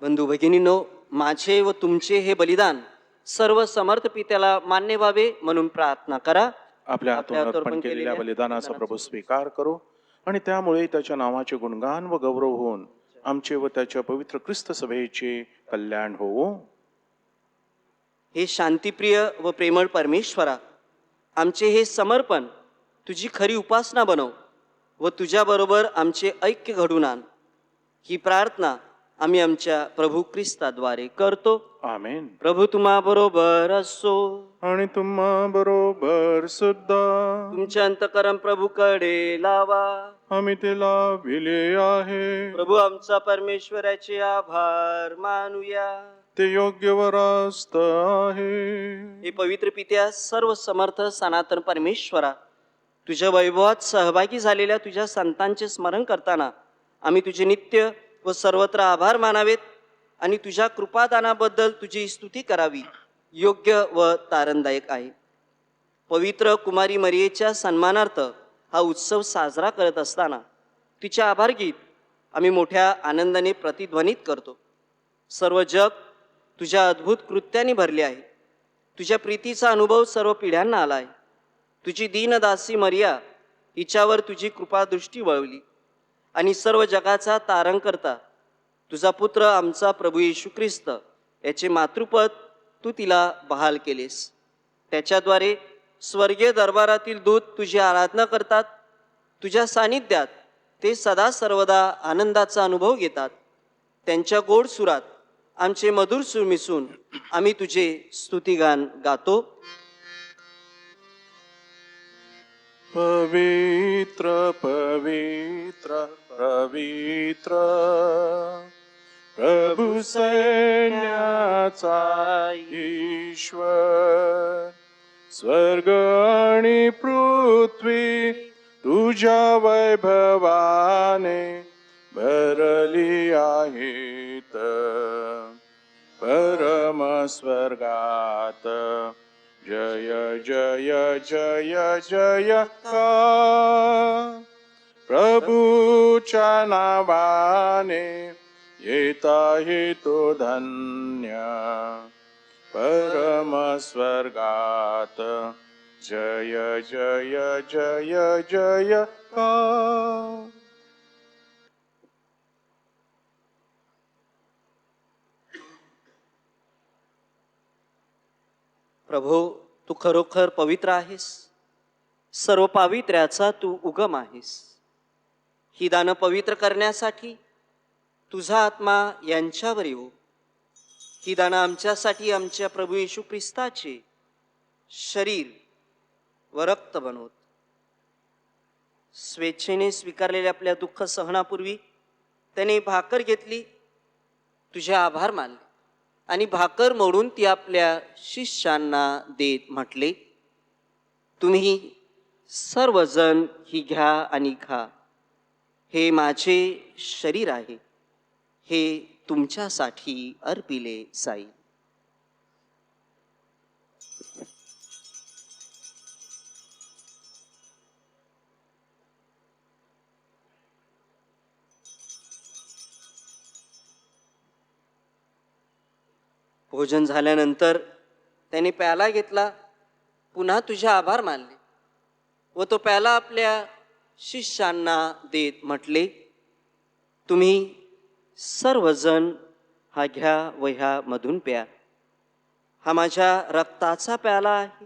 बंधू भगिनींनो, माझे व तुमचे हे बलिदान सर्व समर्थ पित्याला मान्य व्हावे म्हणून प्रार्थना करा. आपल्या हातून अर्पण केलेल्या बलिदानाचा प्रभू स्वीकार करो आणि त्यामुळे त्याच्या नावाचे गुणगान व गौरव होऊन आमचे व त्याच्या पवित्र ख्रिस्त सभेचे कल्याण होवो. हे शांतिप्रिय व प्रेमळ परमेश्वरा, आमचे हे समर्पण तुझी खरी उपासना बनव व तुझ्याबरोबर आमचे ऐक्य घडून आण. ही प्रार्थना आम्ही आमच्या प्रभू ख्रिस्ताद्वारे करतो. आमेन. प्रभू तुम्हा बरोबर असो आणि तुम्हा बरोबर सुद्धा. तुमच्या अंतकरण प्रभूकडे लावा. आम्ही ते लाविले आहे. प्रभू आमचा परमेश्वराचे आभार मानूया. ते योग्य व रास्त आहे. हे पवित्र पित्या, सर्व समर्थ सनातन परमेश्वरा, तुझ्या वैभवात सहभागी झालेल्या तुझ्या संतांचे स्मरण करताना आम्ही तुझे नित्य व सर्वत्र आभार मानावेत आणि तुझ्या कृपादानाबद्दल तुझी स्तुती करावी योग्य व तारणदायक आहे. पवित्र कुमारी मरियेच्या सन्मानार्थ हा उत्सव साजरा करत असताना तिचे आभार गीत आम्ही मोठ्या आनंदाने प्रतिध्वनित करतो. सर्व जग तुझ्या अद्भुत कृत्याने भरले आहे. तुझ्या प्रीतीचा अनुभव सर्व पिढ्यांना आला आहे. तुझी दीनदासी मरिया हिच्यावर तुझी कृपादृष्टी वळवली आणि सर्व जगाचा तारणकर्ता तुझा पुत्र आमचा प्रभू येशू ख्रिस्त याचे मातृपद तू तिला बहाल केलेस. त्याच्याद्वारे स्वर्गीय दरबारातील दूत तुझी आराधना करतात. तुझ्या सानिध्यात ते सदा सर्वदा आनंदाचा अनुभव घेतात. त्यांच्या गोड सुरात आमचे मधुर सूर मिसळून आम्ही तुझे स्तुतिगान गातो. पवित्र पवित्र पवित्र प्रभु सैन्याचा ईश्वर. स्वर्ग आणि पृथ्वी तुझ्या वैभवाने भरली आहेत. परम स्वर्गात जय जय जय जय का. प्रभूच्या नावाने येत आहे तो धन्य. परम स्वर्गात जय जय जय जय का. प्रभो, तू खरोखर पवित्र आहेस. सर्व पावित्र्याचा तू उगम आहेस. ही दानं पवित्र करण्यासाठी तुझा आत्मा यांच्यावर येऊ. ही दानं आमच्यासाठी आमच्या प्रभू येशू ख्रिस्ताचे शरीर व रक्त बनवत. स्वेच्छेने स्वीकारलेल्या आपल्या दुःख सहनापूर्वी त्याने भाकर घेतली, तुझे आभार मानले आणि भाकर मोडून ती आपल्या शिष्यांना देत म्हटले, तुम्ही सर्वजण ही घ्या आणि खा. हे माझे शरीर आहे, हे तुमच्यासाठी अर्पिले जाईल. भोजन झाल्यानंतर त्याने प्याला घेतला, पुन्हा तुझे आभार मानले व तो प्याला आपल्या शिष्यांना देत म्हटले, तुम्ही सर्वजण हा घ्या व ह्यामधून प्या. हा माझ्या रक्ताचा प्याला आहे,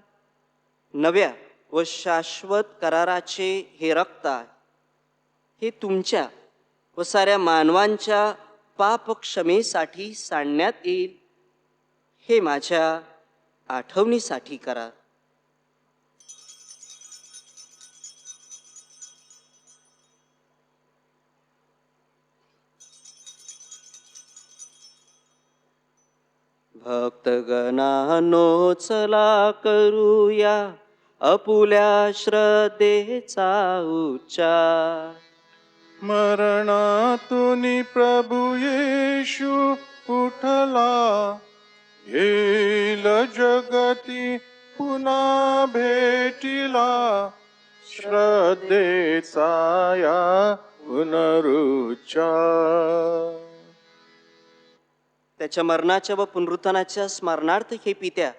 नव्या व शाश्वत कराराचे हे रक्त आहे. हे तुमच्या व साऱ्या मानवांच्या पाप क्षमेसाठी सांडण्यात येईल. हे माझ्या आठवणीसाठी करा. भक्तगणांनो चला करूया आपुल्या श्रद्धेचा उच्चार. मरणातून प्रभू येशू उठला, येईल जगती पुन्हा भेटिला. श्रद्धेचा या पुनरुच्चार. त्याच्या मरणाच्या व पुनरुत्थानाच्या स्मरणार्थ हे पित्या,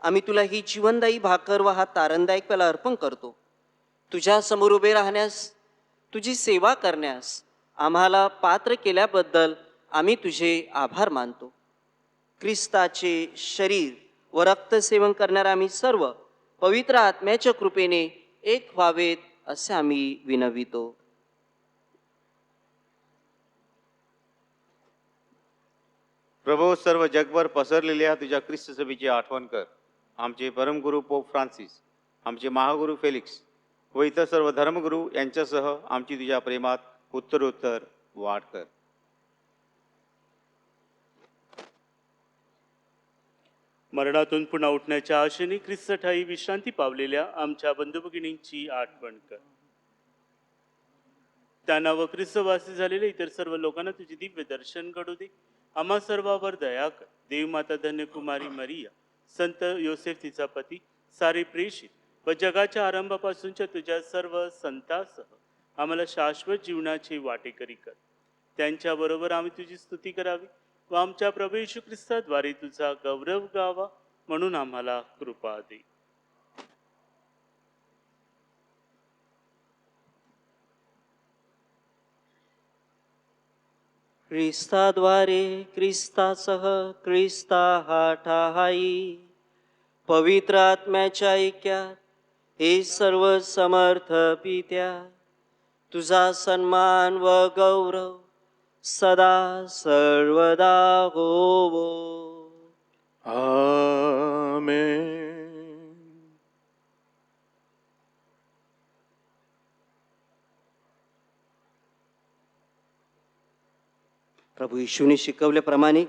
आम्ही तुला ही जीवनदायी भाकर व हा तारणदायक प्याला अर्पण करतो. तुझ्या समोर उभे राहण्यास, तुझी सेवा करण्यास आम्हाला पात्र केल्याबद्दल आम्ही तुझे आभार मानतो. ख्रिस्ताचे शरीर व रक्त सेवन करणारे आम्ही सर्व पवित्र आत्म्याच्या कृपेने एक व्हावेत असे आम्ही विनवितो. प्रभो, सर्व जगभर पसरलेल्या तुझ्या ख्रिस्त सभेची आठवण कर. आमचे परमगुरू पोप फ्रान्सिस, आमचे महागुरू फेलिक्स व इतर सर्व धर्मगुरू यांच्यासह आमची तुझ्या प्रेमात उत्तरोत्तर वाढ कर. मरणातून पुन्हा उठण्याच्या आशेने ख्रिस्त ठाई विश्रांती पावलेल्या आमच्या बंधू भगिनींची आठवण कर. त्यांना व ख्रिस्तवासी झालेल्या इतर सर्व लोकांना तुझे दिव्य दर्शन घडू दे. आम्हा सर्वांवर दया कर. देवमाता धन्य कुमारी मरिया, संत योसेफ तिचा पती, सारे प्रेषित व जगाच्या आरंभापासूनच्या तुझ्या सर्व संतांसह आम्हाला शाश्वत जीवनाची वाटेकरी कर. त्यांच्याबरोबर आम्ही तुझी स्तुती करावी व आमच्या प्रभू येशू ख्रिस्ताद्वारे तुझा गौरव गावा, म्हणून आम्हाला कृपा दे. ख्रिस्ताद्वारे, ख्रिस्तासह, ख्रिस्ता हा ठाई, पवित्र आत्म्याच्या ऐक्यात हे सर्व समर्थ पित्या, तुझा सन्मान व गौरव सदा सर्वदा होवो. आमेन. प्रभू येशूने शिकवल्याप्रमाणे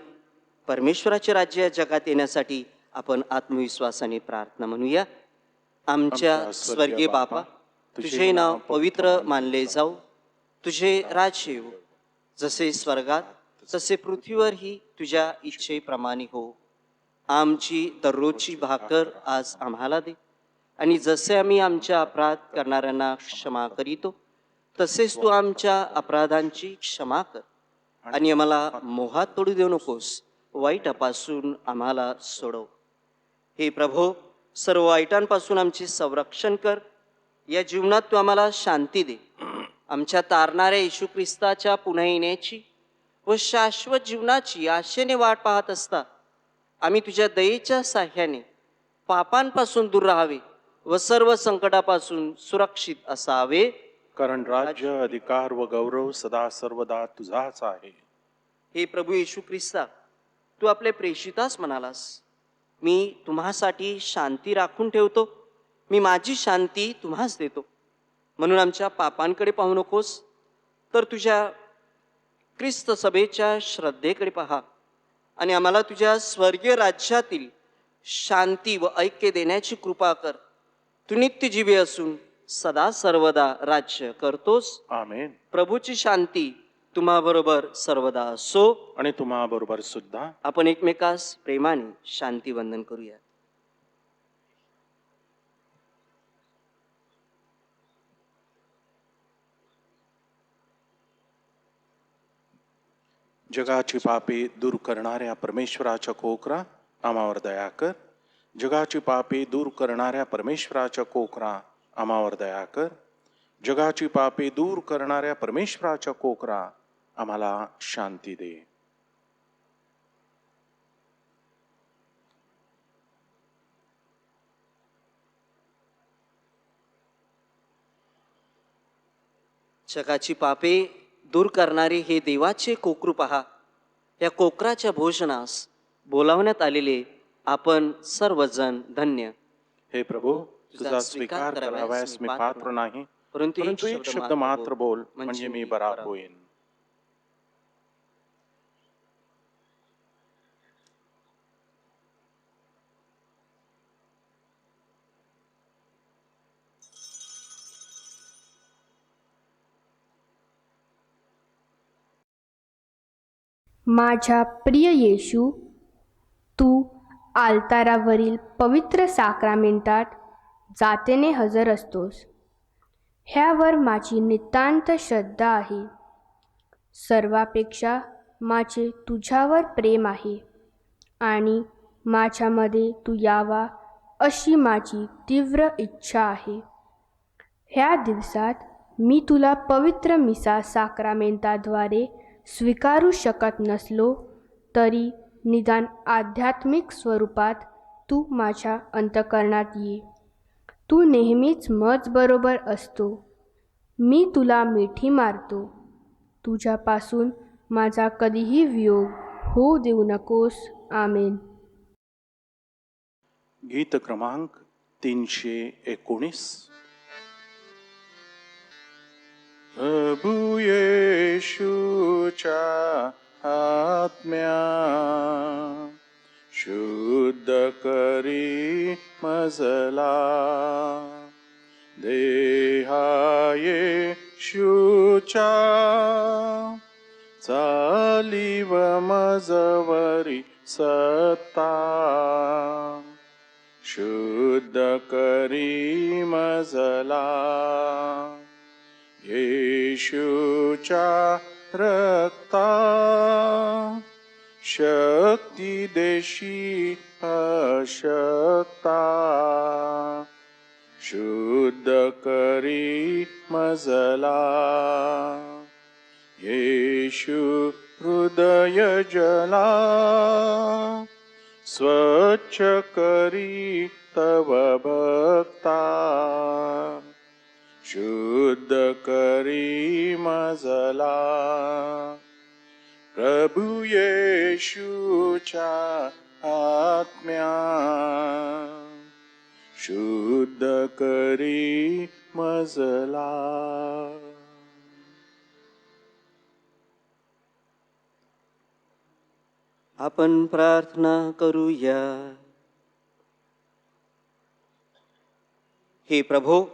परमेश्वराचे राज्य या जगात येण्यासाठी आपण आत्मविश्वासाने प्रार्थना म्हणूया. आमच्या स्वर्गीय बापा, तुझे नाव पवित्र मानले जाऊ, तुझे राज्य येऊ. जसे स्वर्गात तसे पृथ्वीवरही तुझ्या इच्छेप्रमाणे हो. आमची दररोजची भाकर आज आम्हाला दे, आणि जसे आम्ही आमच्या अपराध करणाऱ्यांना क्षमा करीतो, तसेच तू आमच्या अपराधांची क्षमा कर. आणि आम्हाला मोहात पडू देऊ नकोस, वाईटापासून आम्हाला सोडव. हे प्रभो, सर्व वाईटांपासून आमचे संरक्षण कर. या जीवनात तू आम्हाला शांती दे. आमच्या तारणाऱ्या येशू ख्रिस्ताच्या पुन्हा येण्याची व शाश्वत जीवनाची आशेने वाट पाहत असता आम्ही तुझ्या दयेच्या साह्याने पापांपासून दूर राहावे व सर्व संकटापासून सुरक्षित असावे. कारण राज्य, अधिकार व गौरव सदा सर्वदा तुझाच आहे. हे प्रभू येशू ख्रिस्ता, तू आपल्या प्रेषितास म्हणालास, मी तुम्हासाठी शांती राखून ठेवतो, मी माझी शांती तुम्हास देतो. म्हणून आमच्या पापांकडे पाहू नकोस, तर तुझ्या ख्रिस्त सभेच्या श्रद्धेकडे पहा आणि आम्हाला तुझ्या स्वर्गीय राज्यातील शांती व ऐक्य देण्याची कृपा कर. तू नित्यजीवी असून सदा सर्वदा राज्य करतोस. आमेन. प्रभूची शांती तुम्हाबरोबर सर्वदा असो. आणि तुम्हा बरोबर सुद्धा. आपण एकमेकास प्रेमाने शांती वंदन करूया. जगाची पापे दूर करणाऱ्या परमेश्वराच्या कोकरा आम्हावर दया कर. जगाची पापे दूर करणाऱ्या परमेश्वराच्या कोकरा आम्हावर दया कर. जगाची पापे दूर करणाऱ्या परमेश्वराच्या कोकरा आम्हाला शांती दे. जगाची पापे दूर करणारे हे देवाचे कोकरू पहा. या कोकराच्या भोजनास बोलावण्यात आलेले आपण सर्वजण धन्य. हे प्रभू, तुझा स्वीकार करावयास मी पात्र नाही, परंतु परंतु एक शब्द मात्र बोल म्हणजे मी बरा होईन. माझ्या प्रिय येशू, तू आल्तारावरील पवित्र साक्रामेंटात जातेने हजर असतोस. ह्यावर माझी नितांत श्रद्धा आहे. सर्वापेक्षा माझे तुझ्यावर प्रेम आहे आणि माझ्यामध्ये तू यावा अशी माझी तीव्र इच्छा आहे. ह्या दिवसात मी तुला पवित्र मिसा साक्रामेंटाद्वारे स्वीकारू शकत नसलो तरी निदान आध्यात्मिक स्वरूपात तू माझ्या अंतःकरणात ये. तू नेहमीच मजबरोबर असतो. मी तुला मिठी मारतो. तुझ्यापासून माझा कधीही वियोग होऊ देऊ नकोस. आमेन. गीत क्रमांक 319. प्रभु येशूच्या आत्म्या शुद्ध करी मजला. देहा येशूच्या चालीव मजवरी सत्ता. शुद्ध करी मजला. येशूच्या रक्ता शक्ती देशी अशक्ता. शुद्ध करी मजला. येशू हृदय जला. स्वच्छ करी तव भक्ता. शुद्ध करी मजला. प्रभु येशूच्या आत्म्या शुद्ध करी मजला. आपण प्रार्थना करूया. हे प्रभो,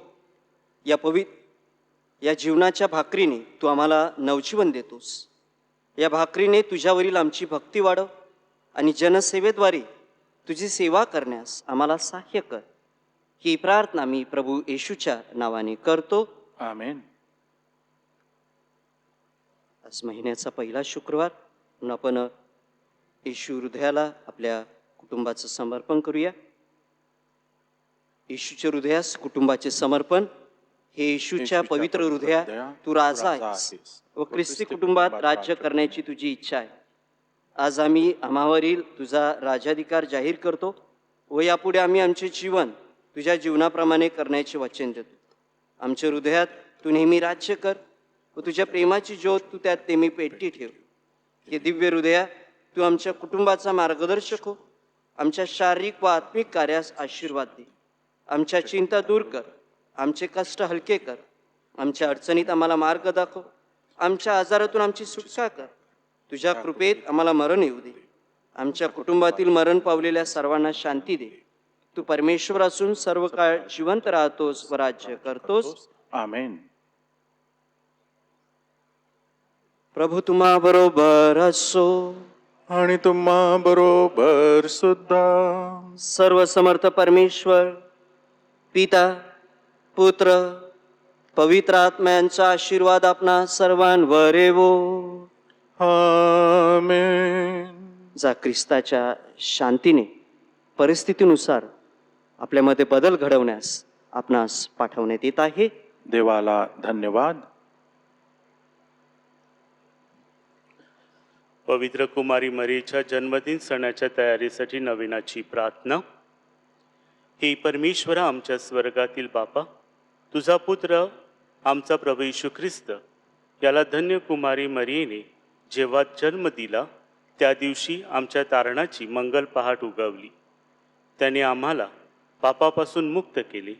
या जीवनाच्या भाकरीने तू आम्हाला नवजीवन देतोस. या भाकरीने तुझ्यावरील आमची भक्ती वाढव आणि जनसेवेद्वारे तुझी सेवा करण्यास आम्हाला सहाय्य कर. ही प्रार्थना मी प्रभू येशूच्या नावाने करतो. आमेन. आज महिन्याचा पहिला शुक्रवार म्हणून आपण येशू हृदयाला आपल्या कुटुंबाचं समर्पण करूया. येशूच्या हृदयास कुटुंबाचे समर्पण. हे येशूच्या पवित्र हृदया, तू राजा आहेस व ख्रिस्ती कुटुंबात राज्य करण्याची तुझी इच्छा आहे. आज आम्ही आम्हावरील तुझा राजाधिकार जाहीर करतो व यापुढे आम्ही आमचे जीवन तुझ्या जीवनाप्रमाणे करण्याचे वचन देतो. आमच्या हृदयात तू नेहमी राज्य कर व तुझ्या प्रेमाची ज्योत तू त्यात नेहमी पेटती ठेव. हे दिव्य हृदया, तू आमच्या कुटुंबाचा मार्गदर्शक हो. आमच्या शारीरिक व आत्मिक कार्यास आशीर्वाद दे. आमच्या चिंता दूर कर, आमचे कष्ट हलके कर, आमच्या अडचणीत आम्हाला मार्ग दाखव, आमच्या आजारातून आमची सुटका कर. तुझ्या कृपेत आम्हाला मरण येऊ दे. आमच्या कुटुंबातील मरण पावलेल्या सर्वांना शांती दे. तू परमेश्वर असून सर्व काळ जिवंत राहतोस व राज्य करतोस. आमेन. प्रभू तुम्हा बरोबर असो. आणि तुम्हा बरोबर सुद्धा. सर्व समर्थ परमेश्वर पिता पुत्र पवित्र आत्म्यांचा आशीर्वाद आपणा सर्वांवर येवो. आमेन. जा ख्रिस्ताच्या शांतीने परिस्थितीनुसार आपल्यामध्ये बदल घडवण्यास आपणास पाठवण्यात येत आहे. देवाला धन्यवाद. पवित्र कुमारी मरीच्या जन्मदिन सणाच्या तयारीसाठी नवीनाची प्रार्थना. हे परमेश्वरा आमच्या स्वर्गातील बापा, तुझा पुत्र आमचा प्रभू येशू ख्रिस्त याला धन्य कुमारी मरीने जेव्हा जन्म दिला त्या दिवशी आमच्या तारणाची मंगल पहाट उगवली. त्याने आम्हाला पापापासून मुक्त केले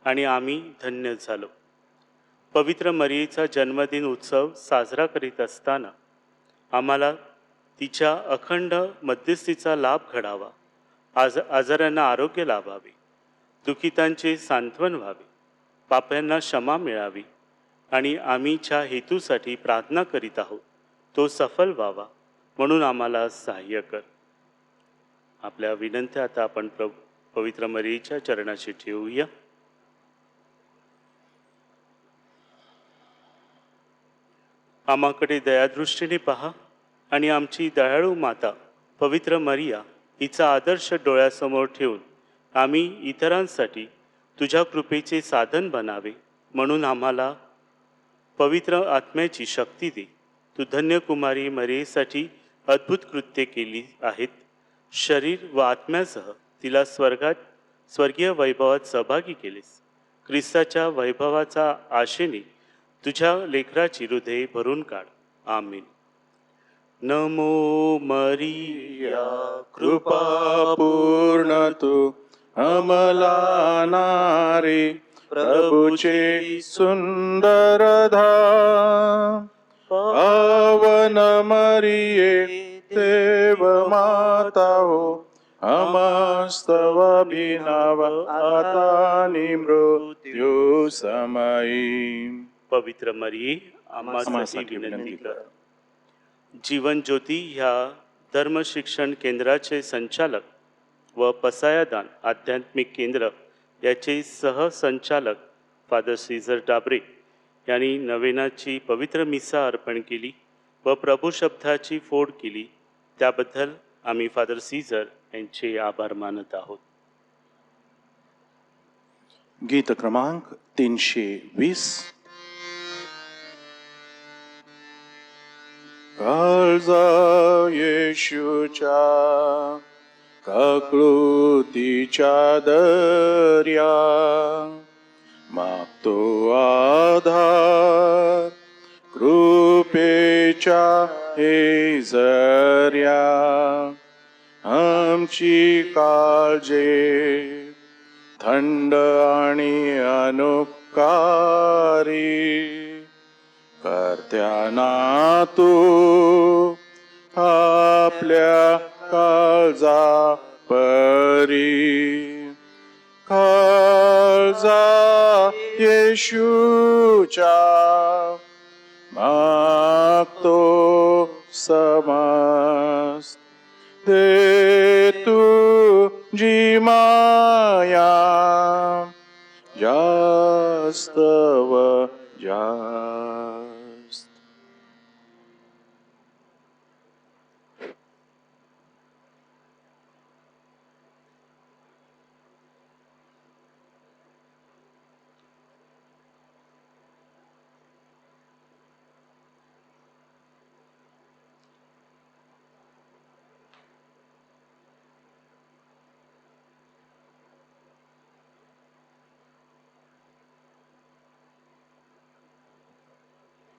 आणि आम्ही धन्य झालो. पवित्र मरीचा जन्मदिन उत्सव साजरा करीत असताना आम्हाला तिच्या अखंड मध्यस्थीचा लाभ घडावा. आजारांना आरोग्य लाभावे, दुःखितांचे सांत्वन व्हावे, पाप्यांना क्षमा मिळावी आणि आम्ही ज्या हेतूसाठी प्रार्थना करीत आहोत तो सफल व्हावा म्हणून आम्हाला सहाय्य कर. आपल्या विनंत्या आता आपण पवित्र मरीच्या चरणाशी ठेवूया. आम्हाकडे दयादृष्टीने पहा आणि आमची दयाळू माता पवित्र मरिया हिचा आदर्श डोळ्यासमोर ठेवून आम्ही इतरांसाठी तुझ्या कृपेचे साधन बनावे म्हणून आम्हाला पवित्र आत्म्याची शक्ती दे. तू धन्य कुमारी मरियेसाठी अद्भुत कृत्ये केली आहेत. शरीर व आत्म्यासह तिला स्वर्गीय वैभवात सहभागी केलेस. ख्रिस्ताच्या वैभवाचा आशेने तुझ्या लेकराची हृदय भरून काढ. आमीन. नमो मरिया कृपा पूर्ण तू अमला नारी, प्रभूचे सुंदर धाम. पावन मरिये देव माता हो, अमस्तव अभिनव आता मृत्यू समयी. पवित्र मरिये आम्हासाठी विनंती कर. जीवन ज्योती ह्या धर्मशिक्षण केंद्राचे संचालक व पसायादान आध्यात्मिक केंद्र याचे सहसंचालक फादर सीझर डाबरे यांनी नवेनाची पवित्र मिसा अर्पण केली व प्रभू शब्दाची फोड केली. त्याबद्दल आम्ही फादर सीझर यांचे आभार मानत आहोत. गीत क्रमांक 320. काळजा येशूच्या काकृतीच्या दर्या, मागतो आधार कृपेच्या हे जर्या. आमची काळजी थंड आणि अनुपकारी, कर्त्याना तू आपल्या काळजा परी. काळजा येशूच्या मागतो समस्त, दे तू जी माया जास्त व जास्त.